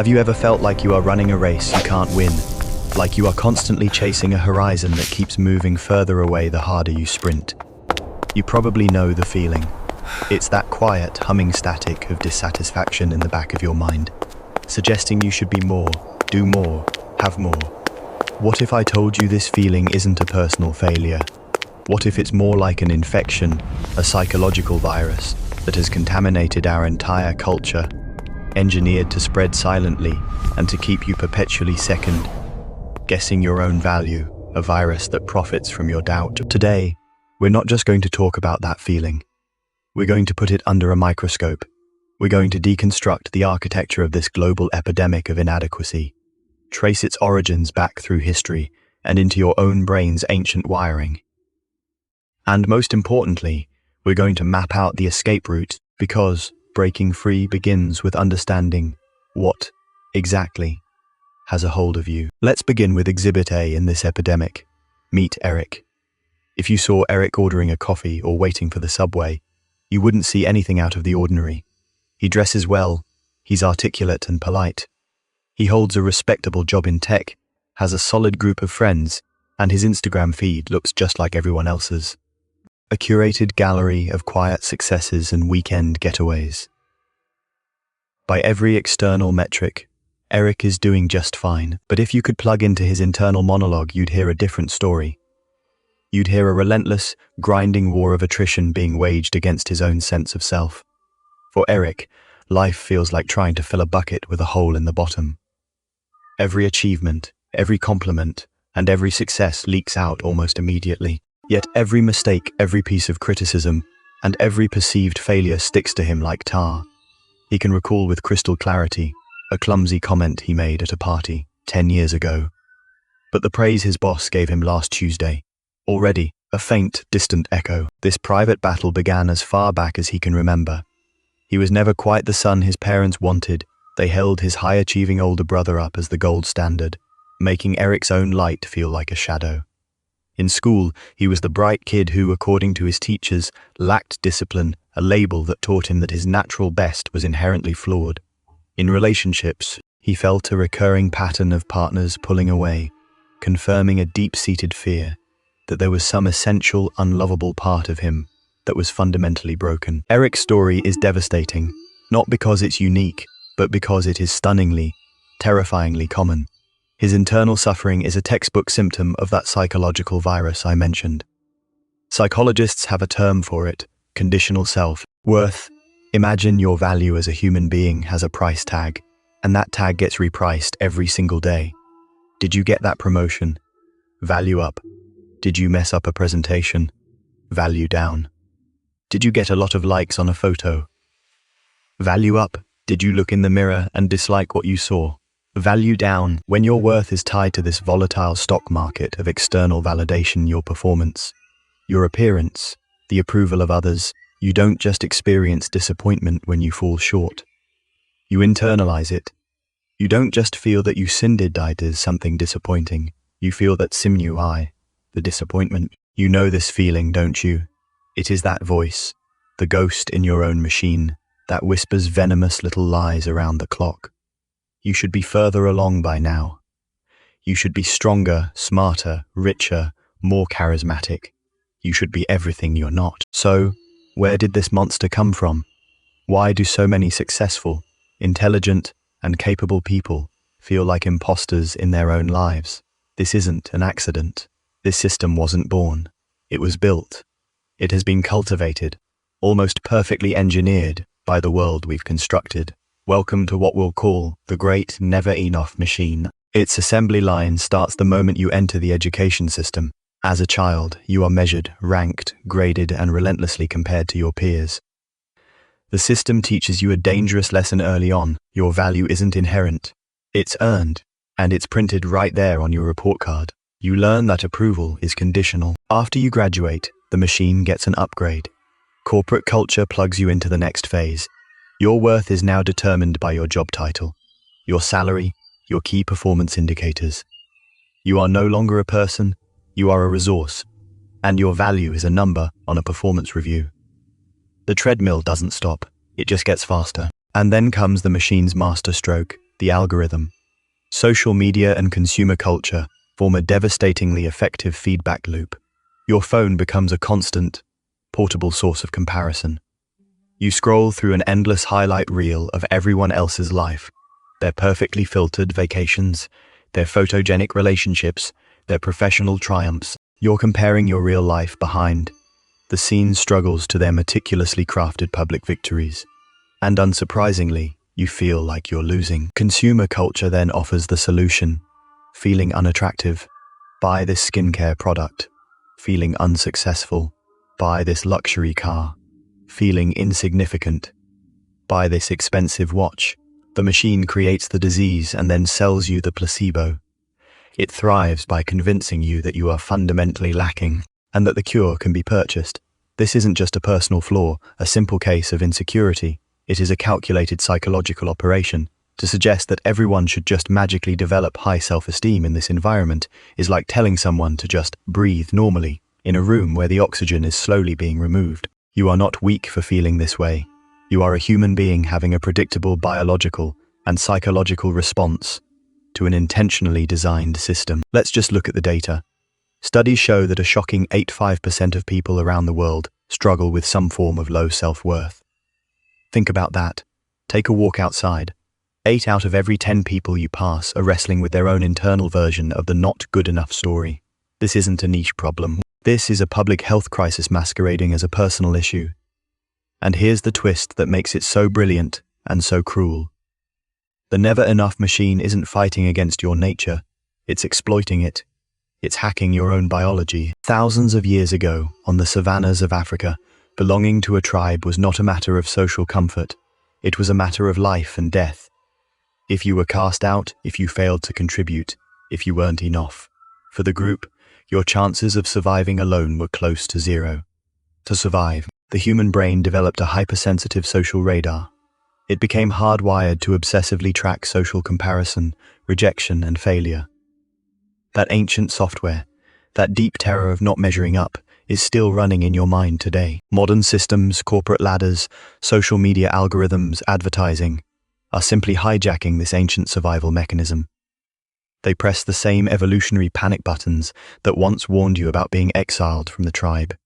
Have you ever felt like you are running a race you can't win? Like you are constantly chasing a horizon that keeps moving further away the harder you sprint? You probably know the feeling. It's that quiet, humming static of dissatisfaction in the back of your mind, suggesting you should be more, do more, have more. What if I told you this feeling isn't a personal failure? What if it's more like an infection, a psychological virus that has contaminated our entire culture, engineered to spread silently and to keep you perpetually second, guessing your own value, a virus that profits from your doubt? Today, we're not just going to talk about that feeling. We're going to put it under a microscope. We're going to deconstruct the architecture of this global epidemic of inadequacy, trace its origins back through history and into your own brain's ancient wiring. And most importantly, we're going to map out the escape route, because breaking free begins with understanding what exactly has a hold of you. Let's begin with Exhibit A in this epidemic. Meet Eric. If you saw Eric ordering a coffee or waiting for the subway, you wouldn't see anything out of the ordinary. He dresses well, he's articulate and polite. He holds a respectable job in tech, has a solid group of friends, and his Instagram feed looks just like everyone else's. A curated gallery of quiet successes and weekend getaways. By every external metric, Eric is doing just fine. But if you could plug into his internal monologue, you'd hear a different story. You'd hear a relentless, grinding war of attrition being waged against his own sense of self. For Eric, life feels like trying to fill a bucket with a hole in the bottom. Every achievement, every compliment, and every success leaks out almost immediately. Yet every mistake, every piece of criticism, and every perceived failure sticks to him like tar. He can recall with crystal clarity a clumsy comment he made at a party 10 years ago. But the praise his boss gave him last Tuesday, already a faint, distant echo. This private battle began as far back as he can remember. He was never quite the son his parents wanted. They held his high-achieving older brother up as the gold standard, making Eric's own light feel like a shadow. In school, he was the bright kid who, according to his teachers, lacked discipline, a label that taught him that his natural best was inherently flawed. In relationships, he felt a recurring pattern of partners pulling away, confirming a deep-seated fear that there was some essential, unlovable part of him that was fundamentally broken. Eric's story is devastating, not because it's unique, but because it is stunningly, terrifyingly common. His internal suffering is a textbook symptom of that psychological virus I mentioned. Psychologists have a term for it: conditional self-worth. Imagine your value as a human being has a price tag, and that tag gets repriced every single day. Did you get that promotion? Value up. Did you mess up a presentation? Value down. Did you get a lot of likes on a photo? Value up. Did you look in the mirror and dislike what you saw? Value down. When your worth is tied to this volatile stock market of external validation, your performance, your appearance, the approval of others, you don't just experience disappointment when you fall short. You internalize it. You don't just feel that you did something disappointing. You feel that the disappointment. You know this feeling, don't you? It is that voice, the ghost in your own machine, that whispers venomous little lies around the clock. You should be further along by now. You should be stronger, smarter, richer, more charismatic. You should be everything you're not. So, where did this monster come from? Why do so many successful, intelligent, and capable people feel like imposters in their own lives? This isn't an accident. This system wasn't born. It was built. It has been cultivated, almost perfectly engineered by the world we've constructed. Welcome to what we'll call the Great Never Enough Machine. Its assembly line starts the moment you enter the education system. As a child, you are measured, ranked, graded, and relentlessly compared to your peers. The system teaches you a dangerous lesson early on. Your value isn't inherent. It's earned, and it's printed right there on your report card. You learn that approval is conditional. After you graduate, the machine gets an upgrade. Corporate culture plugs you into the next phase. Your worth is now determined by your job title, your salary, your key performance indicators. You are no longer a person, you are a resource, and your value is a number on a performance review. The treadmill doesn't stop, it just gets faster. And then comes the machine's master stroke, the algorithm. Social media and consumer culture form a devastatingly effective feedback loop. Your phone becomes a constant, portable source of comparison. You scroll through an endless highlight reel of everyone else's life, their perfectly filtered vacations, their photogenic relationships, their professional triumphs. You're comparing your real life behind the scenes struggles to their meticulously crafted public victories. And unsurprisingly, you feel like you're losing. Consumer culture then offers the solution. Feeling unattractive? Buy this skincare product. Feeling unsuccessful? Buy this luxury car. Feeling insignificant? Buy this expensive watch. The machine creates the disease and then sells you the placebo. It thrives by convincing you that you are fundamentally lacking and that the cure can be purchased. This isn't just a personal flaw, a simple case of insecurity. It is a calculated psychological operation. To suggest that everyone should just magically develop high self-esteem in this environment is like telling someone to just breathe normally in a room where the oxygen is slowly being removed. You are not weak for feeling this way. You are a human being having a predictable biological and psychological response to an intentionally designed system. Let's just look at the data. Studies show that a shocking 85% of people around the world struggle with some form of low self-worth. Think about that. Take a walk outside. 8 out of every 10 people you pass are wrestling with their own internal version of the not good enough story. This isn't a niche problem. This is a public health crisis masquerading as a personal issue. And here's the twist that makes it so brilliant and so cruel. The never enough machine isn't fighting against your nature. It's exploiting it. It's hacking your own biology. Thousands of years ago, on the savannas of Africa, belonging to a tribe was not a matter of social comfort. It was a matter of life and death. If you were cast out, if you failed to contribute, if you weren't enough for the group, your chances of surviving alone were close to zero. To survive, the human brain developed a hypersensitive social radar. It became hardwired to obsessively track social comparison, rejection, and failure. That ancient software, that deep terror of not measuring up, is still running in your mind today. Modern systems, corporate ladders, social media algorithms, advertising, are simply hijacking this ancient survival mechanism. They press the same evolutionary panic buttons that once warned you about being exiled from the tribe.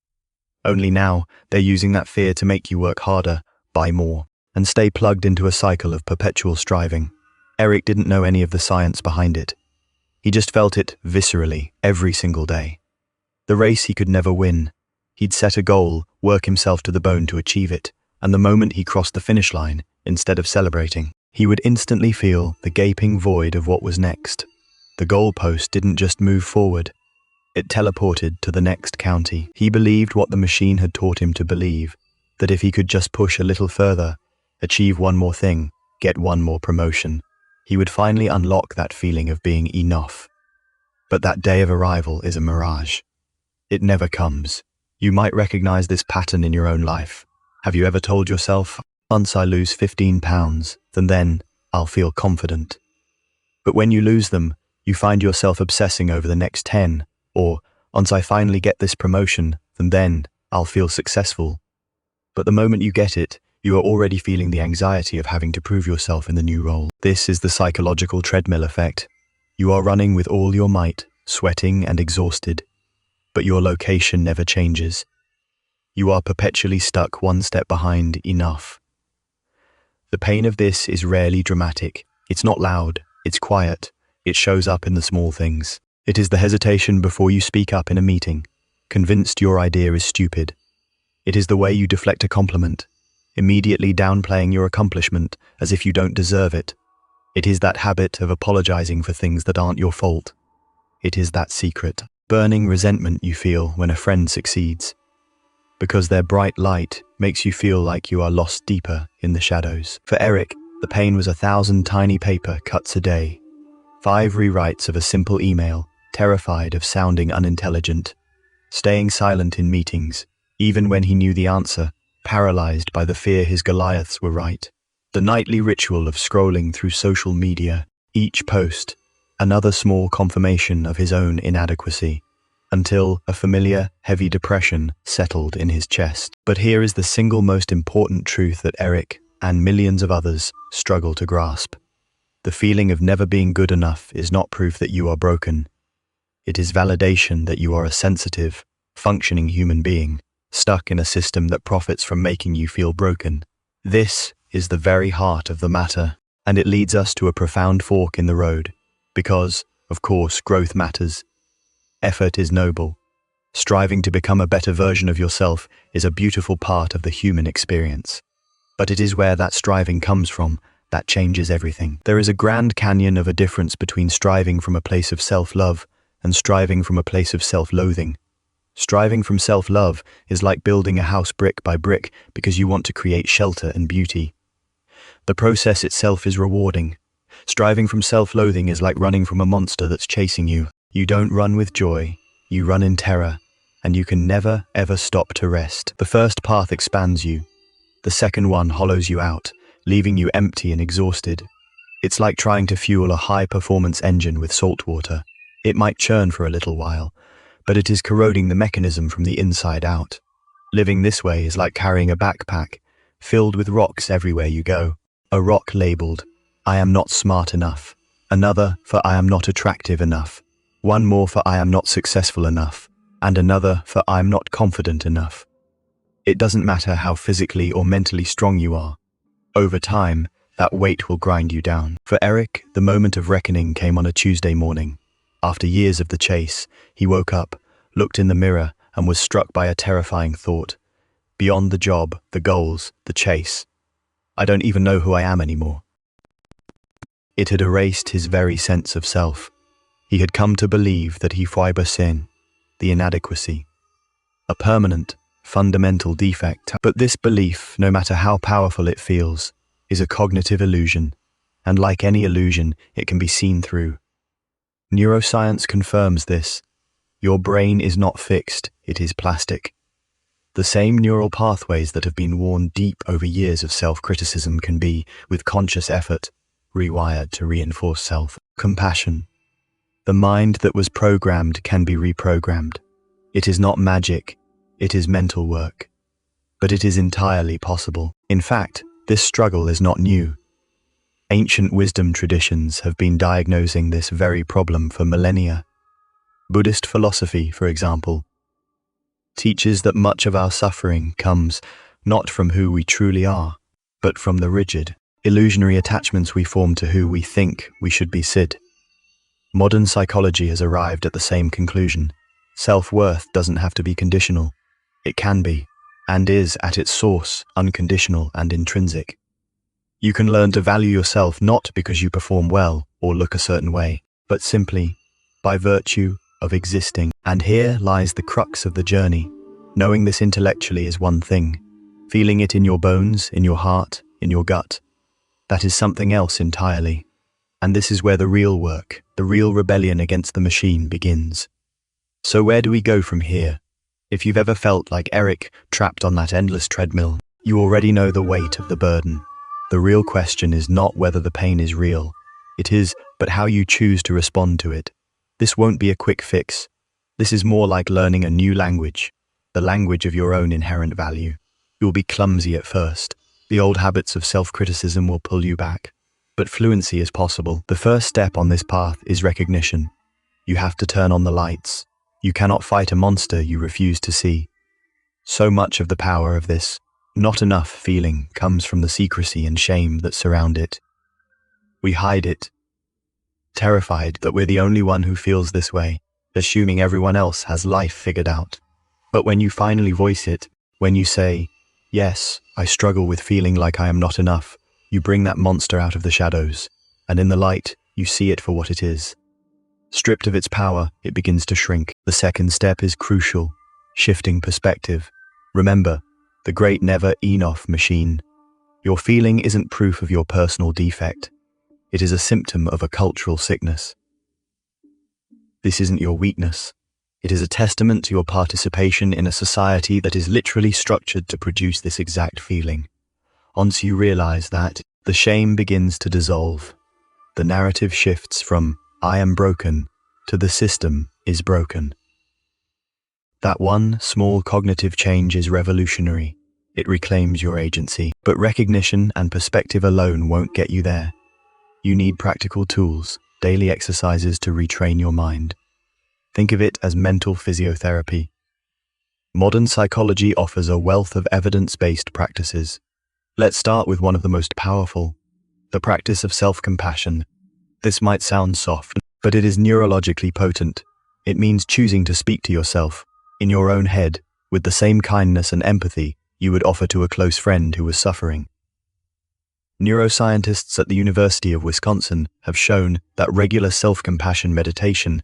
Only now, they're using that fear to make you work harder, buy more, and stay plugged into a cycle of perpetual striving. Eric didn't know any of the science behind it. He just felt it viscerally every single day. The race he could never win. He'd set a goal, work himself to the bone to achieve it, and the moment he crossed the finish line, instead of celebrating, he would instantly feel the gaping void of what was next. The goalpost didn't just move forward. It teleported to the next county. He believed what the machine had taught him to believe, that if he could just push a little further, achieve one more thing, get one more promotion, he would finally unlock that feeling of being enough. But that day of arrival is a mirage. It never comes. You might recognize this pattern in your own life. Have you ever told yourself, once I lose 15 pounds, then I'll feel confident? But when you lose them, you find yourself obsessing over the next 10, or once I finally get this promotion, then I'll feel successful. But the moment you get it, you are already feeling the anxiety of having to prove yourself in the new role. This is the psychological treadmill effect. You are running with all your might, sweating and exhausted, but your location never changes. You are perpetually stuck one step behind enough. The pain of this is rarely dramatic. It's not loud, it's quiet. It shows up in the small things. It is the hesitation before you speak up in a meeting, convinced your idea is stupid. It is the way you deflect a compliment, immediately downplaying your accomplishment as if you don't deserve it. It is that habit of apologizing for things that aren't your fault. It is that secret, burning resentment you feel when a friend succeeds, because their bright light makes you feel like you are lost deeper in the shadows. For Eric, the pain was 1,000 tiny paper cuts a day, 5 rewrites of a simple email, terrified of sounding unintelligent, staying silent in meetings, even when he knew the answer, paralyzed by the fear his Goliaths were right. The nightly ritual of scrolling through social media, each post, another small confirmation of his own inadequacy, until a familiar, heavy depression settled in his chest. But here is the single most important truth that Eric and millions of others struggle to grasp. The feeling of never being good enough is not proof that you are broken. It is validation that you are a sensitive, functioning human being, stuck in a system that profits from making you feel broken. This is the very heart of the matter, and it leads us to a profound fork in the road, because, of course, growth matters. Effort is noble. Striving to become a better version of yourself is a beautiful part of the human experience. But it is where that striving comes from that changes everything. There is a grand canyon of a difference between striving from a place of self-love and striving from a place of self-loathing. Striving from self-love is like building a house brick by brick because you want to create shelter and beauty. The process itself is rewarding. Striving from self-loathing is like running from a monster that's chasing you. You don't run with joy, you run in terror, and you can never, ever stop to rest. The first path expands you. The second one hollows you out, leaving you empty and exhausted. It's like trying to fuel a high-performance engine with salt water. It might churn for a little while, but it is corroding the mechanism from the inside out. Living this way is like carrying a backpack, filled with rocks everywhere you go. A rock labeled, "I am not smart enough." Another for "I am not attractive enough." One more for "I am not successful enough." And another for "I am not confident enough." It doesn't matter how physically or mentally strong you are. Over time, that weight will grind you down. For Eric, the moment of reckoning came on a Tuesday morning. After years of the chase, he woke up, looked in the mirror, and was struck by a terrifying thought. Beyond the job, the goals, the chase, I don't even know who I am anymore. It had erased his very sense of self. He had come to believe that he fiber sin, the inadequacy, a permanent, fundamental defect. But this belief, no matter how powerful it feels, is a cognitive illusion, and like any illusion, it can be seen through. Neuroscience confirms this. Your brain is not fixed, it is plastic. The same neural pathways that have been worn deep over years of self-criticism can be, with conscious effort, rewired to reinforce self-compassion. The mind that was programmed can be reprogrammed. It is not magic, it is mental work. But it is entirely possible. In fact, this struggle is not new. Ancient wisdom traditions have been diagnosing this very problem for millennia. Buddhist philosophy, for example, teaches that much of our suffering comes not from who we truly are, but from the rigid, illusionary attachments we form to who we think we should be. Modern psychology has arrived at the same conclusion. Self-worth doesn't have to be conditional. It can be, and is at its source, unconditional and intrinsic. You can learn to value yourself not because you perform well or look a certain way, but simply by virtue of existing. And here lies the crux of the journey. Knowing this intellectually is one thing. Feeling it in your bones, in your heart, in your gut, that is something else entirely. And this is where the real work, the real rebellion against the machine begins. So where do we go from here? If you've ever felt like Eric, trapped on that endless treadmill, you already know the weight of the burden. The real question is not whether the pain is real. It is, but how you choose to respond to it. This won't be a quick fix. This is more like learning a new language, the language of your own inherent value. You'll be clumsy at first. The old habits of self-criticism will pull you back. But fluency is possible. The first step on this path is recognition. You have to turn on the lights. You cannot fight a monster you refuse to see. So much of the power of this not enough feeling comes from the secrecy and shame that surround it. We hide it, terrified that we're the only one who feels this way, assuming everyone else has life figured out. But when you finally voice it, when you say, "Yes, I struggle with feeling like I am not enough," you bring that monster out of the shadows, and in the light, you see it for what it is. Stripped of its power, it begins to shrink. The second step is crucial, shifting perspective. Remember, the great never enough machine. Your feeling isn't proof of your personal defect. It is a symptom of a cultural sickness. This isn't your weakness. It is a testament to your participation in a society that is literally structured to produce this exact feeling. Once you realize that, the shame begins to dissolve. The narrative shifts from "I am broken" to "the system is broken." That one small cognitive change is revolutionary. It reclaims your agency. But recognition and perspective alone won't get you there. You need practical tools, daily exercises to retrain your mind. Think of it as mental physiotherapy. Modern psychology offers a wealth of evidence-based practices. Let's start with one of the most powerful, the practice of self-compassion. This might sound soft, but it is neurologically potent. It means choosing to speak to yourself, in your own head, with the same kindness and empathy you would offer to a close friend who was suffering. Neuroscientists at the University of Wisconsin have shown that regular self-compassion meditation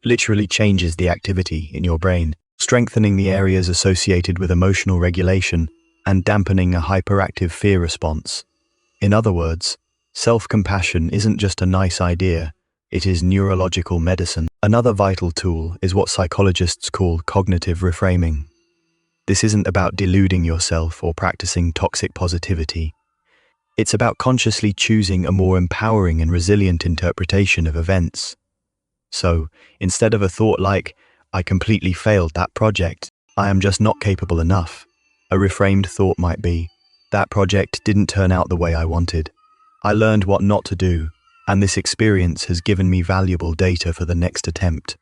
literally changes the activity in your brain, strengthening the areas associated with emotional regulation and dampening a hyperactive fear response. In other words, self-compassion isn't just a nice idea, it is neurological medicine. Another vital tool is what psychologists call cognitive reframing. This isn't about deluding yourself or practicing toxic positivity. It's about consciously choosing a more empowering and resilient interpretation of events. So, instead of a thought like, "I completely failed that project, I am just not capable enough," a reframed thought might be, "That project didn't turn out the way I wanted. I learned what not to do, and this experience has given me valuable data for the next attempt."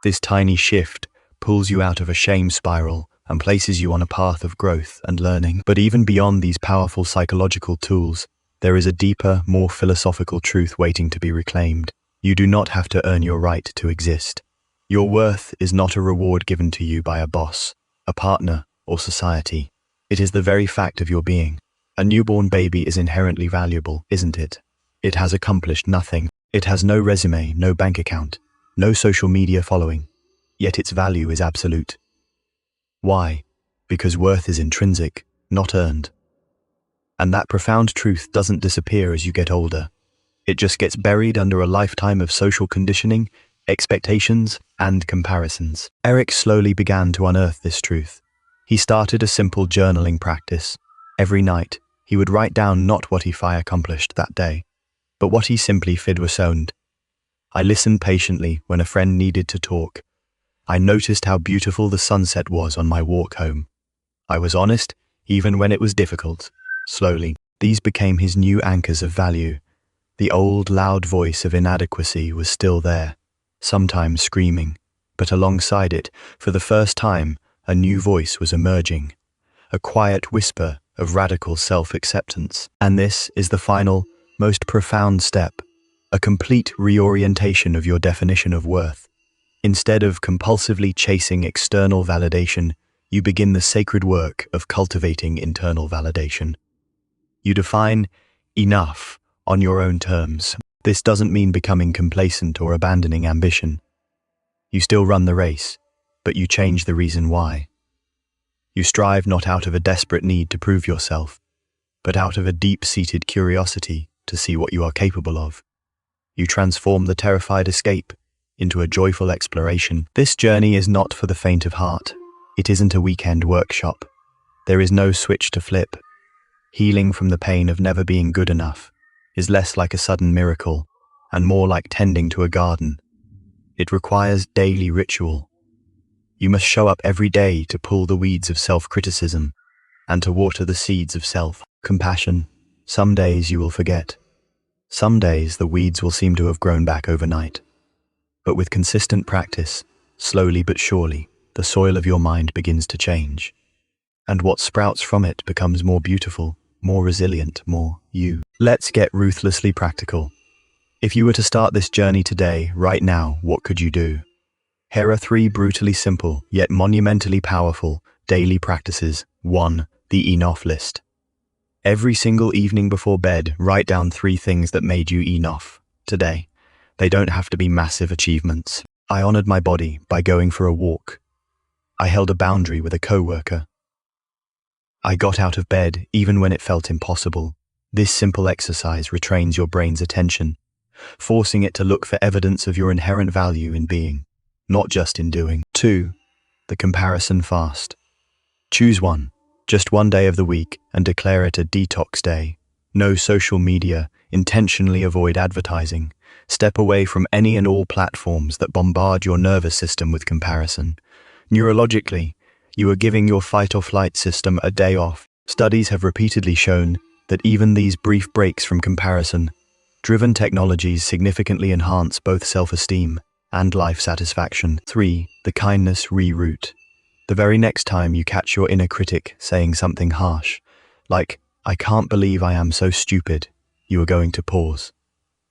This tiny shift pulls you out of a shame spiral and places you on a path of growth and learning. But even beyond these powerful psychological tools, there is a deeper, more philosophical truth waiting to be reclaimed. You do not have to earn your right to exist. Your worth is not a reward given to you by a boss, a partner, or society. It is the very fact of your being. A newborn baby is inherently valuable, isn't it? It has accomplished nothing. It has no resume, no bank account, no social media following. Yet its value is absolute. Why? Because worth is intrinsic, not earned. And that profound truth doesn't disappear as you get older. It just gets buried under a lifetime of social conditioning, expectations, and comparisons. Eric slowly began to unearth this truth. He started a simple journaling practice. Every night, he would write down not what he accomplished that day, but what he simply owned. I listened patiently when a friend needed to talk. I noticed how beautiful the sunset was on my walk home. I was honest, even when it was difficult. Slowly, these became his new anchors of value. The old, loud voice of inadequacy was still there, sometimes screaming, but alongside it, for the first time, a new voice was emerging, a quiet whisper of radical self-acceptance. And this is the final, most profound step, a complete reorientation of your definition of worth. Instead of compulsively chasing external validation, you begin the sacred work of cultivating internal validation. You define enough on your own terms. This doesn't mean becoming complacent or abandoning ambition. You still run the race, but you change the reason why. You strive not out of a desperate need to prove yourself, but out of a deep-seated curiosity to see what you are capable of. You transform the terrified escape into a joyful exploration. This journey is not for the faint of heart. It isn't a weekend workshop. There is no switch to flip. Healing from the pain of never being good enough is less like a sudden miracle and more like tending to a garden. It requires daily ritual. You must show up every day to pull the weeds of self-criticism and to water the seeds of self-compassion. Some days you will forget. Some days the weeds will seem to have grown back overnight. But with consistent practice, slowly but surely, the soil of your mind begins to change. And what sprouts from it becomes more beautiful, more resilient, more you. Let's get ruthlessly practical. If you were to start this journey today, right now, what could you do? Here are 3 brutally simple, yet monumentally powerful, daily practices. 1. The enough list. Every single evening before bed, write down 3 things that made you enough today. They don't have to be massive achievements. I honored my body by going for a walk. I held a boundary with a coworker. I got out of bed even when it felt impossible. This simple exercise retrains your brain's attention, forcing it to look for evidence of your inherent value in being, not just in doing. 2. The comparison fast. Choose one, just one day of the week, and declare it a detox day. No social media, intentionally avoid advertising. Step away from any and all platforms that bombard your nervous system with comparison. Neurologically, you are giving your fight-or-flight system a day off. Studies have repeatedly shown that even these brief breaks from comparison Driven technologies significantly enhance both self-esteem and life satisfaction. 3. The kindness reroute. The very next time you catch your inner critic saying something harsh, like, "I can't believe I am so stupid," you are going to pause.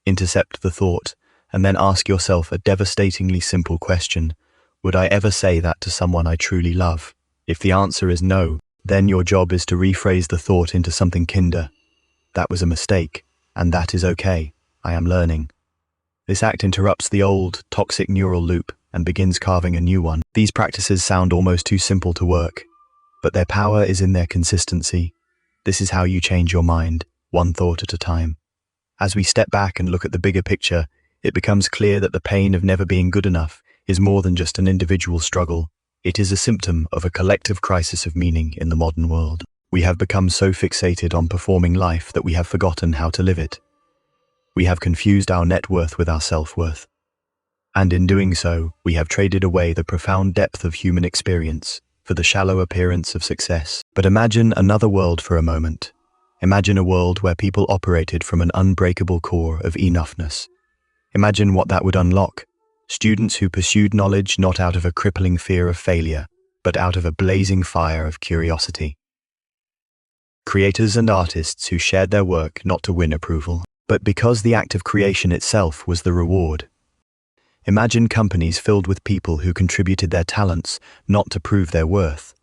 Intercept the thought, and then ask yourself a devastatingly simple question. Would I ever say that to someone I truly love? If the answer is no, then your job is to rephrase the thought into something kinder. That was a mistake, and that is okay. I am learning. This act interrupts the old, toxic neural loop and begins carving a new one. These practices sound almost too simple to work, but their power is in their consistency. This is how you change your mind, one thought at a time. As we step back and look at the bigger picture, it becomes clear that the pain of never being good enough is more than just an individual struggle. It is a symptom of a collective crisis of meaning in the modern world. We have become so fixated on performing life that we have forgotten how to live it. We have confused our net worth with our self-worth. And in doing so, we have traded away the profound depth of human experience for the shallow appearance of success. But imagine another world for a moment. Imagine a world where people operated from an unbreakable core of enoughness. Imagine what that would unlock. Students who pursued knowledge not out of a crippling fear of failure, but out of a blazing fire of curiosity. Creators and artists who shared their work not to win approval, but because the act of creation itself was the reward. Imagine companies filled with people who contributed their talents not to prove their worth,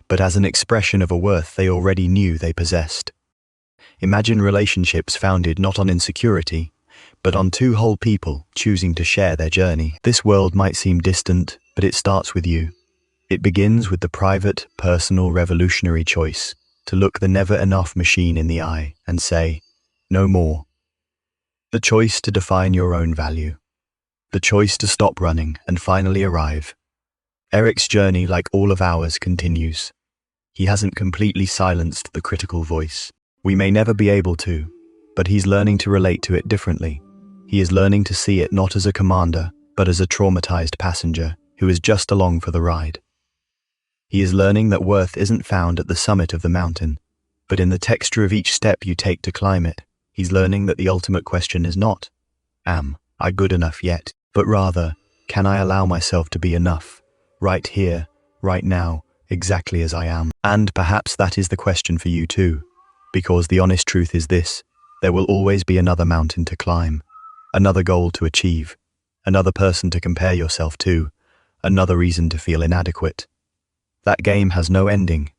but as an expression of a worth they already knew they possessed. Imagine relationships founded not on insecurity, but on two whole people choosing to share their journey. This world might seem distant, but it starts with you. It begins with the private, personal, revolutionary choice to look the never-enough machine in the eye and say, "No more." The choice to define your own value. The choice to stop running and finally arrive. Eric's journey, like all of ours, continues. He hasn't completely silenced the critical voice. We may never be able to, but he's learning to relate to it differently. He is learning to see it not as a commander, but as a traumatized passenger who is just along for the ride. He is learning that worth isn't found at the summit of the mountain, but in the texture of each step you take to climb it. He's learning that the ultimate question is not, "Am I good enough yet?" but rather, "Can I allow myself to be enough, right here, right now, exactly as I am?" And perhaps that is the question for you too, because the honest truth is this: there will always be another mountain to climb, another goal to achieve, another person to compare yourself to, another reason to feel inadequate. That game has no ending,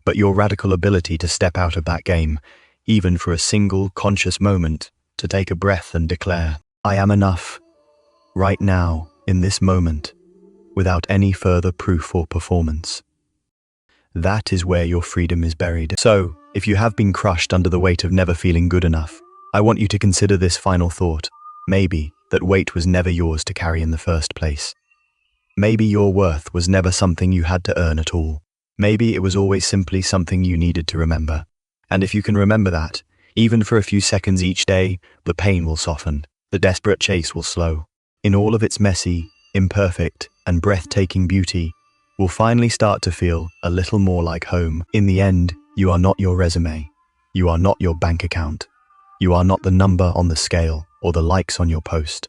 but your radical ability to step out of that game, even for a single conscious moment, to take a breath and declare, "I am enough," right now, in this moment, without any further proof or performance. That is where your freedom is buried. So, if you have been crushed under the weight of never feeling good enough, I want you to consider this final thought. Maybe that weight was never yours to carry in the first place. Maybe your worth was never something you had to earn at all. Maybe it was always simply something you needed to remember. And if you can remember that, even for a few seconds each day, the pain will soften, the desperate chase will slow. In all of its messy, imperfect, and breathtaking beauty, will finally start to feel a little more like home. In the end, you are not your resume. You are not your bank account. You are not the number on the scale or the likes on your post.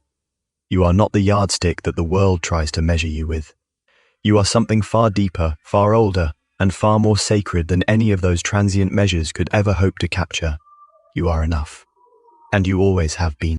You are not the yardstick that the world tries to measure you with. You are something far deeper, far older, and far more sacred than any of those transient measures could ever hope to capture. You are enough. And you always have been.